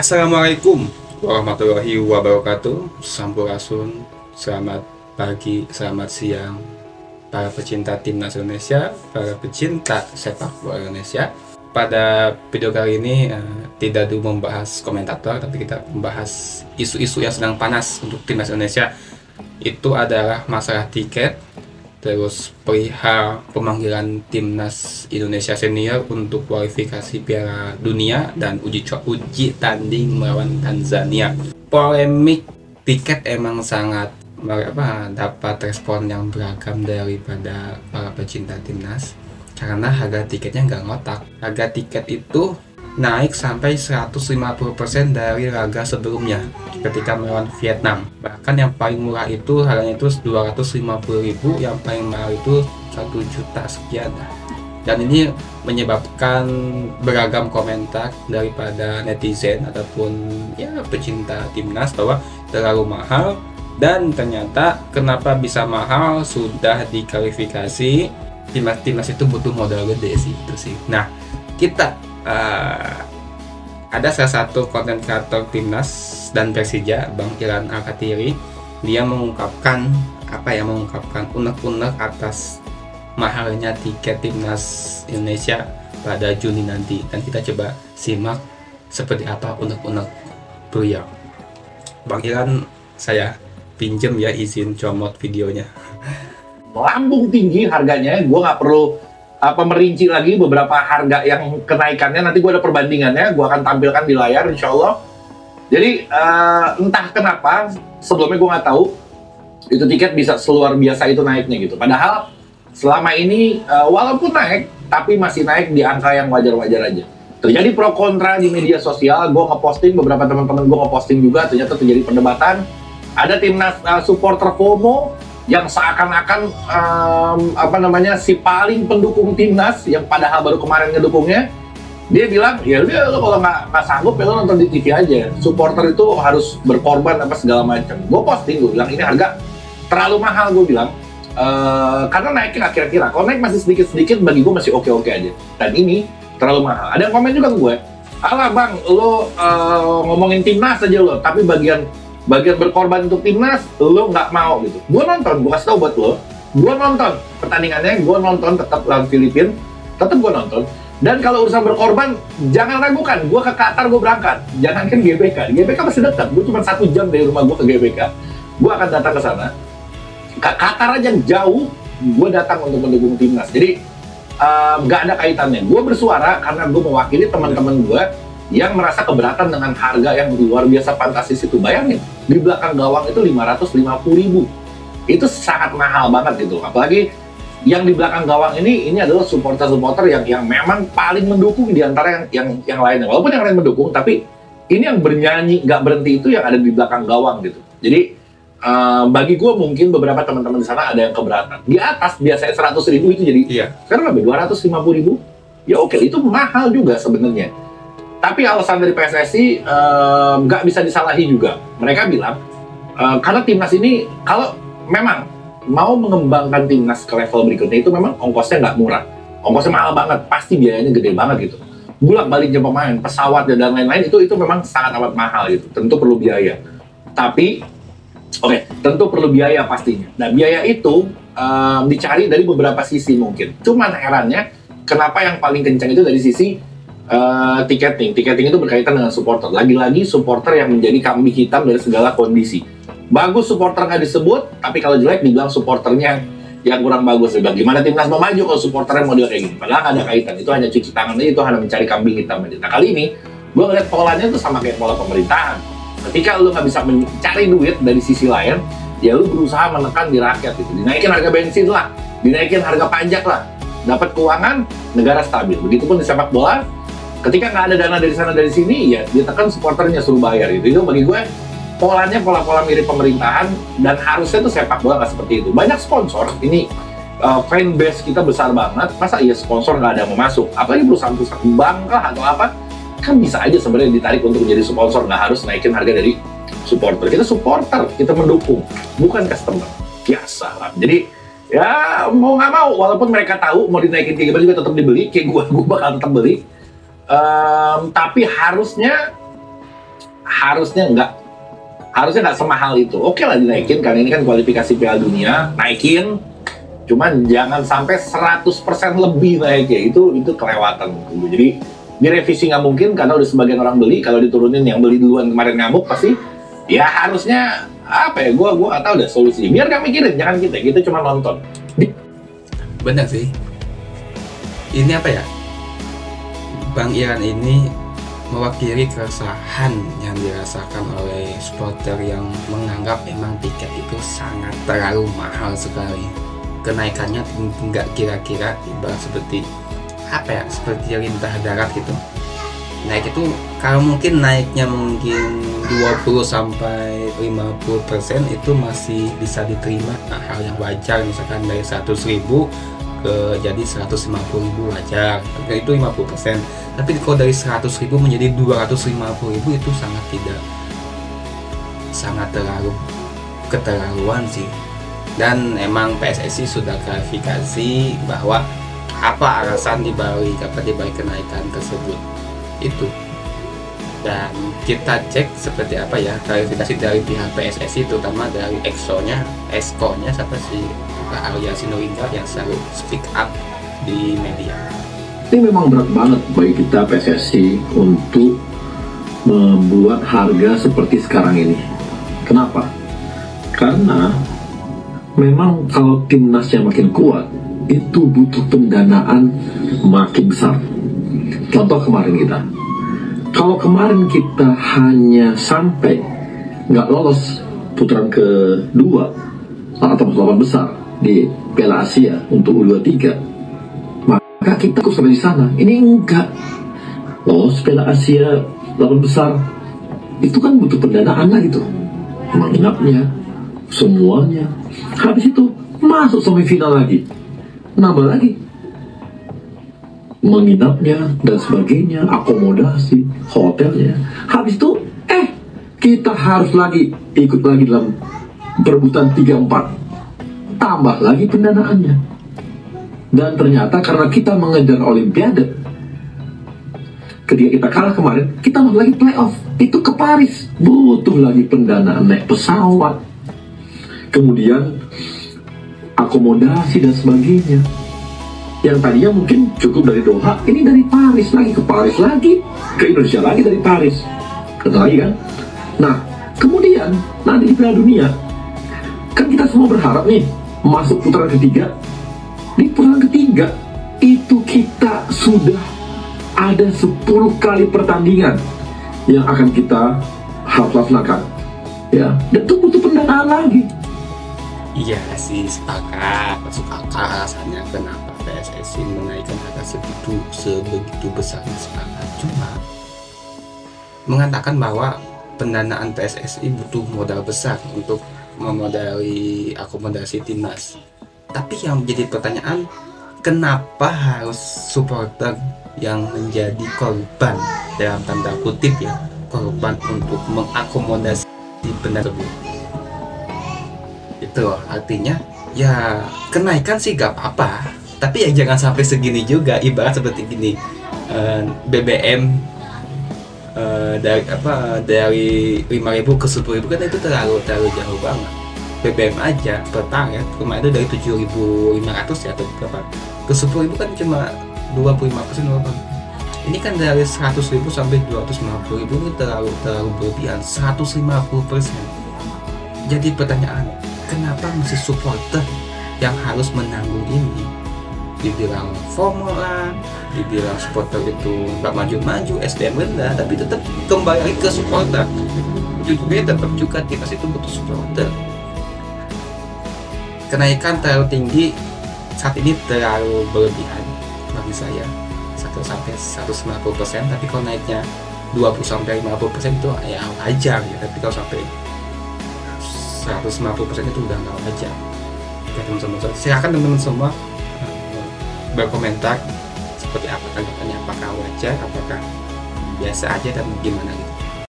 Assalamualaikum warahmatullahi wabarakatuh. Sampurasun, selamat pagi, selamat siang para pecinta timnas Indonesia, para pecinta sepak bola Indonesia. Pada video kali ini tidak dulu membahas komentator, tapi kita membahas isu-isu yang sedang panas untuk timnas Indonesia. Itu adalah masalah tiket, terus perihal pemanggilan timnas Indonesia senior untuk kualifikasi Piala Dunia dan uji tanding melawan Tanzania. Polemik tiket emang sangat dapat respon yang beragam daripada para pecinta timnas, karena harga tiketnya nggak ngotak. Harga tiket itu naik sampai 150% dari harga sebelumnya ketika melawan Vietnam. Bahkan yang paling murah itu harganya itu 250.000, yang paling mahal itu 1 juta sekian. Dan ini menyebabkan beragam komentar daripada netizen ataupun pecinta timnas bahwa terlalu mahal, dan ternyata kenapa bisa mahal, sudah dikualifikasi. Timnas itu butuh modal gede sih, itu sih. Nah, kita ada salah satu konten kreator timnas dan Persija, Bang Ilan Alkatiri. Dia mengungkapkan unek-unek atas mahalnya tiket timnas Indonesia pada Juni nanti, dan kita coba simak seperti apa unek-unek beliau. Bang Ilan, saya pinjem ya, izin comot videonya. Melambung tinggi harganya, gue nggak perlu merinci lagi beberapa harga yang kenaikannya. Nanti gue ada perbandingannya, gue akan tampilkan di layar insya Allah. Jadi entah kenapa sebelumnya gue nggak tahu itu tiket bisa seluar biasa itu naiknya gitu. Padahal selama ini walaupun naik, tapi masih naik di angka yang wajar-wajar aja. Terjadi pro kontra di media sosial, gue ngeposting, beberapa teman-teman gue ngeposting juga, ternyata terjadi perdebatan. Ada timnas supporter FOMO yang seakan-akan si paling pendukung timnas yang padahal baru kemarin ngedukungnya, dia bilang ya udah, lo kalau nggak sanggup ya lo nonton di TV aja, supporter itu harus berkorban apa segala macam. Gue posting, gue bilang ini harga terlalu mahal, gue bilang karena naiknya nggak kira-kira. Kalau naik masih sedikit-sedikit, bagi gue masih oke-oke aja, dan ini terlalu mahal. Ada yang komen juga ke gue, alah bang, lo ngomongin timnas aja lo, tapi bagian berkorban untuk timnas lo nggak mau gitu. Gue nonton, gue kasih tau buat lo, gue nonton pertandingannya, gue nonton tetap lawan Filipina, tetap gue nonton. Dan kalau urusan berkorban, jangan ragukan, gue ke Qatar, gue berangkat. Jangan kan GBK masih dekat, gue cuma 1 jam dari rumah gue ke GBK. Gue akan datang ke sana. Ke Qatar aja jauh, gue datang untuk mendukung timnas. Jadi nggak ada kaitannya. Gue bersuara karena gue mewakili teman-teman gue yang merasa keberatan dengan harga yang luar biasa fantastis itu. Bayangin, di belakang gawang itu 550.000. Itu sangat mahal banget gitu. Apalagi yang di belakang gawang ini adalah supporter-supporter yang memang paling mendukung di antara yang lainnya. Walaupun yang lain mendukung, tapi ini yang bernyanyi nggak berhenti itu yang ada di belakang gawang gitu. Jadi bagi gue mungkin beberapa teman-teman di sana ada yang keberatan. Di atas biasanya 100.000 itu jadi sekarang lebih 250.000. Ya oke, itu mahal juga sebenarnya. Tapi alasan dari PSSI nggak bisa disalahi juga. Mereka bilang, karena timnas ini, kalau memang mau mengembangkan timnas ke level berikutnya, itu memang ongkosnya nggak murah. Ongkosnya mahal banget, pasti biayanya gede banget gitu. Bolak-baliknya pemain, pesawat, dan lain-lain, itu memang sangat amat mahal gitu. Tentu perlu biaya. Tapi, tentu perlu biaya pastinya. Nah, biaya itu dicari dari beberapa sisi mungkin. Cuman herannya, kenapa yang paling kencang itu dari sisi tiketing itu berkaitan dengan supporter. Lagi-lagi supporter yang menjadi kambing hitam dari segala kondisi. Bagus supporter nggak disebut, tapi kalau jelek dibilang supporternya yang kurang bagus. Bagaimana timnas mau maju kalau supporternya model kayak gini? Padahal nggak ada kaitan, itu hanya cuci tangan aja, itu hanya mencari kambing hitam aja. Nah, kali ini gue ngeliat polanya tuh sama kayak pola pemerintahan. Ketika lu nggak bisa mencari duit dari sisi lain, ya lu berusaha menekan di rakyat gitu. Dinaikin harga bensin lah, dinaikin harga pajak lah, dapat keuangan, negara stabil. Begitupun di sepak bola, ketika nggak ada dana dari sana dari sini, ya ditekan supporternya suruh bayar gitu. Itu bagi gue polanya pola-pola mirip pemerintahan, dan harusnya tuh sepak bola nggak seperti itu. Banyak sponsor, ini fanbase kita besar banget, masa iya sponsor nggak ada yang mau masuk? Apalagi perusahaan-perusahaan bank lah atau apa, kan bisa aja sebenarnya ditarik untuk menjadi sponsor, nggak harus naikin harga dari supporter. Kita supporter, kita mendukung, bukan customer. Biasa lah. Jadi ya mau nggak mau, walaupun mereka tahu mau dinaikin kayak gimana juga tetap dibeli, kayak gue bakal tetap beli. Tapi harusnya harusnya nggak semahal itu. Oke lah dinaikin karena ini kan kualifikasi Piala Dunia, naikin. Cuman jangan sampai 100% lebih naiknya, itu kelewatan. Jadi direvisi nggak mungkin karena udah sebagian orang beli. Kalau diturunin yang beli duluan kemarin ngamuk pasti. Ya harusnya apa ya? Gua nggak tahu deh solusi. Biar nggak mikirin, jangan kita cuma nonton. Benar sih. Ini apa ya? Bang Iran ini mewakili keresahan yang dirasakan oleh supporter yang menganggap memang tiket itu sangat terlalu mahal sekali. Kenaikannya nggak kira-kira ibarat seperti apa ya, seperti lintah darat gitu. Naik itu kalau mungkin naiknya mungkin 20 sampai 50% itu masih bisa diterima, hal yang wajar. Misalkan dari 100.000 ke jadi 150.000 wajar, itu 50%. Tapi kalau dari 100.000 menjadi 250.000 itu sangat terlalu keterlaluan sih. Dan emang PSSI sudah klarifikasi bahwa apa alasan dibalik kenaikan tersebut itu, dan kita cek seperti apa ya klarifikasi dari pihak PSSI, terutama dari EXO-nya siapa sih, Pak Arya Sinulinga yang selalu speak up di media. Ini memang berat banget bagi kita PSSI untuk membuat harga seperti sekarang ini. Kenapa? Karena memang kalau timnasnya makin kuat, itu butuh pendanaan makin besar. Contoh kemarin kita, kalau kemarin kita hanya sampai nggak lolos putaran kedua atau 8 besar di Piala Asia untuk U23, maka kita harus sampai di sana. Ini enggak lolos Piala Asia 8 besar, itu kan butuh pendanaan lah gitu, menginapnya, semuanya. Habis itu masuk semifinal lagi, nambah lagi menginapnya dan sebagainya, akomodasi, hotelnya. Habis itu kita harus lagi ikut lagi dalam perebutan 3-4, tambah lagi pendanaannya. Dan ternyata karena kita mengejar Olimpiade, ketika kita kalah kemarin, kita masuk lagi playoff, itu ke Paris, butuh lagi pendanaan, naik pesawat, kemudian akomodasi dan sebagainya. Yang tadinya mungkin cukup dari Doha, ini dari Paris lagi, ke Paris lagi, ke Indonesia lagi dari Paris, kata lagi kan. Nah kemudian nanti di Piala Dunia kan kita semua berharap nih masuk putaran ketiga. Di putaran ketiga itu kita sudah ada 10 kali pertandingan yang akan kita harus laksanakan, ya, dan itu butuh pendanaan lagi. Iya sih, sepakat, masuk akal alasannya kenapa PSSI menaikkan harga sebegitu besarnya, sepakat. Cuma mengatakan bahwa pendanaan PSSI butuh modal besar untuk memodali akomodasi timnas. Tapi yang menjadi pertanyaan, kenapa harus supporter yang menjadi korban, dalam tanda kutip ya, korban untuk mengakomodasi pendanaan tersebut? Itu artinya ya dari sih gak apa-apa, tapi ya jangan sampai segini juga. Ibarat seperti gini, BBM dari 5.000 ke 10.000 kan itu terlalu jauh banget. BBM aja per target kemarin itu dari 7.500 ya atau berapa ke 10.000 kan cuma 25% doang. Ini kan dari 100.000 sampai 250.000 itu terlalu berlebihan, 150%. Jadi pertanyaan, kenapa mesti supporter yang harus menanggung ini? Dibilang FOMO lah, dibilang supporter itu nggak maju-maju, SDM rendah, tapi tetap kembali ke supporter. Jujurnya tetap juga timnas itu butuh supporter. Kenaikan terlalu tinggi saat ini terlalu berlebihan bagi saya, 100-150%. Tapi kalau naiknya 20-50% itu ya wajar ya. Tapi kalau sampai 150% itu udah nggak wajar ya teman-teman. Silakan teman-teman semua berkomentar seperti apa tanggapannya, apakah wajar, apakah biasa aja, dan gimana gitu.